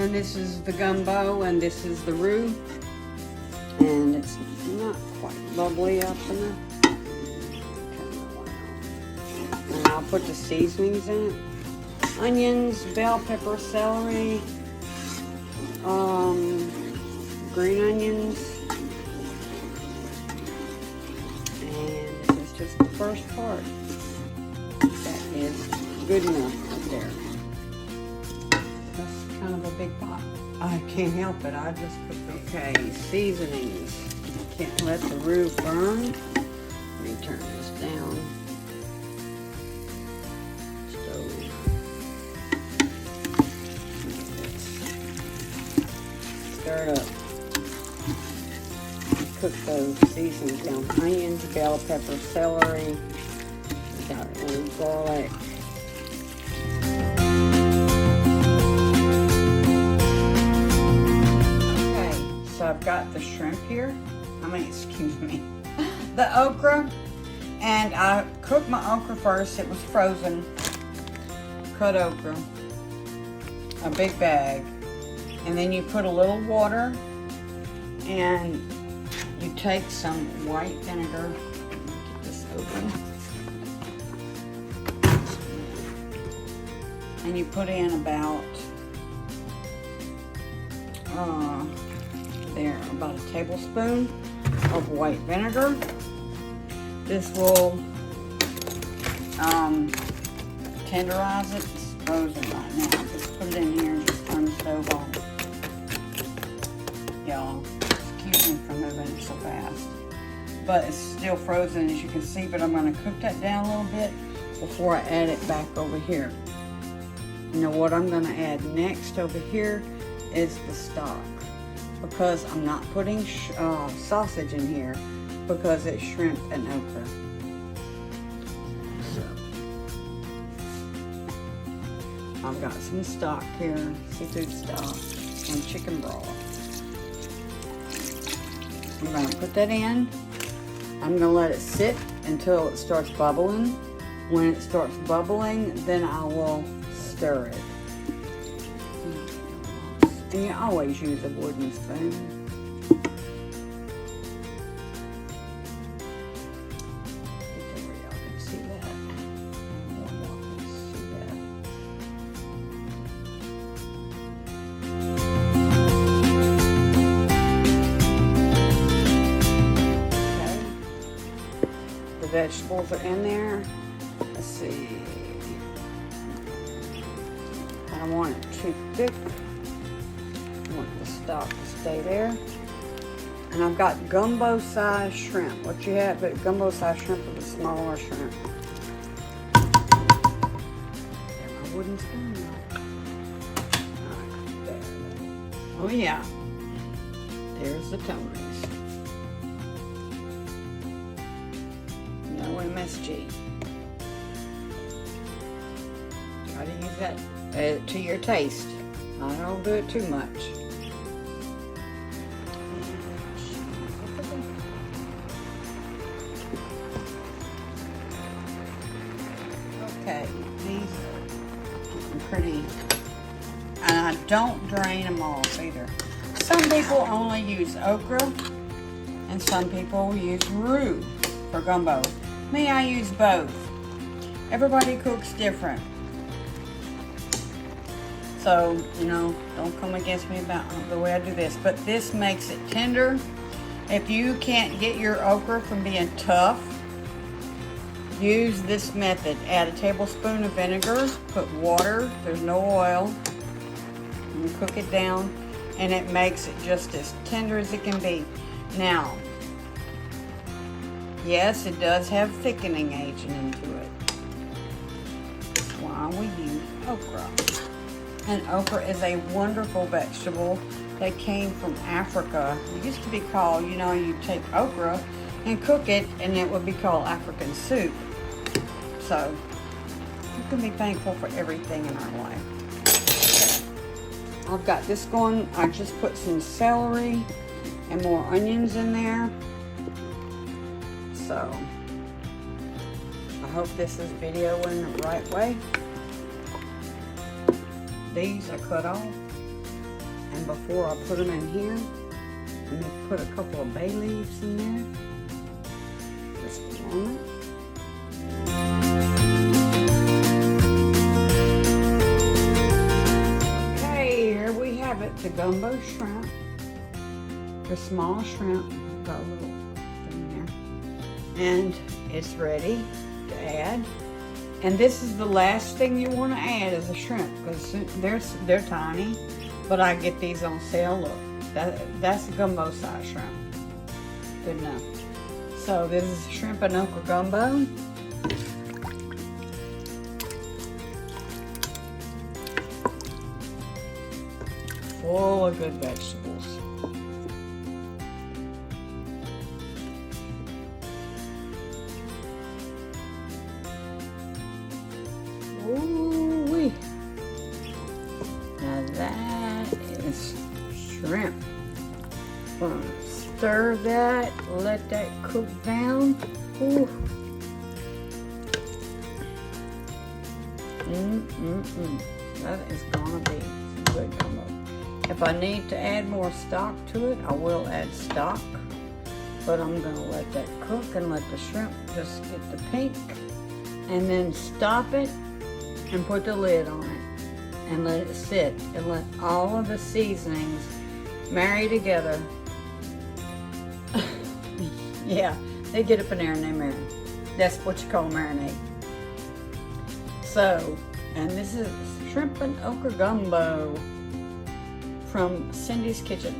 then this is the gumbo, and this is the roux. And it's not quite bubbly up enough. And I'll put the seasonings in it. Onions, bell pepper, celery, green onions. And this is just the first part. That is good enough right there. That's kind of a big pot. I can't help it, I just put the... Okay, seasonings. Can't let the roux burn. Let me turn this down. Stove. Stir it up. Cook those seasonings down. Onions, bell pepper, celery. Got a little garlic. Okay, so I've got the shrimp here. Excuse me. The okra. And I cooked my okra first. It was frozen. Cut okra. A big bag. And then you put a little water. And you take some white vinegar. Get this open. And you put in about about a tablespoon of white vinegar. This will tenderize it. It's frozen right now. Just put it in here and just turn the stove on. Y'all, excuse me for moving it so fast. But it's still frozen, as you can see, but I'm going to cook that down a little bit before I add it back over here. You know what I'm going to add next over here is the stock, because I'm not putting sausage in here because it's shrimp and okra. So I've got some stock here, seafood stock and chicken broth. I'm going to put that in. I'm going to let it sit until it starts bubbling. When it starts bubbling, then I will stir it. And you always use a wooden spoon. Get where y'all can see that. More y'all can see that. Okay. The vegetables are in there. Let's see. I don't want it too thick. I want the stock to stay there. And I've got gumbo size shrimp. What you have, but gumbo size shrimp with a smaller shrimp. There's my wooden spoon now. Right, there. Oh yeah. There's the toners. No MSG. Try to use that to your taste. I don't do it too much. Okay, these are pretty, and I don't drain them off either. Some people only use okra, and some people use roux for gumbo. Me, I use both. Everybody cooks different. So, you know, don't come against me about the way I do this. But this makes it tender. If you can't get your okra from being tough, use this method. Add a tablespoon of vinegar, put water, there's no oil, and cook it down, and it makes it just as tender as it can be. Now, yes, it does have thickening agent into it. That's why we use okra. And okra is a wonderful vegetable that came from Africa. It used to be called, you know, you take okra and cook it, and it would be called African soup. So, you can be thankful for everything in our life. I've got this going. I just put some celery and more onions in there. So, I hope this is videoing the right way. These are cut off. And before I put them in here, let me put a couple of bay leaves in there. Just a moment. Okay, here we have it, the gumbo shrimp. The small shrimp, got a little in there. And it's ready to add. And this is the last thing you want to add is a shrimp, because they're tiny. But I get these on sale. Look, that's a gumbo size shrimp. Good enough. So this is shrimp and okra gumbo. Full of good vegetables. Ooh-wee. Now that is shrimp. Gonna stir that, let that cook down. Ooh. That is gonna be some good gumbo. If I need to add more stock to it, I will add stock. But I'm gonna let that cook and let the shrimp just get the pink. And then stop it and put the lid on it. And let it sit and let all of the seasonings marry together. Yeah, they get up in there and they marinate. That's what you call marinade. So, and this is shrimp and okra gumbo from Cindy's Kitchen.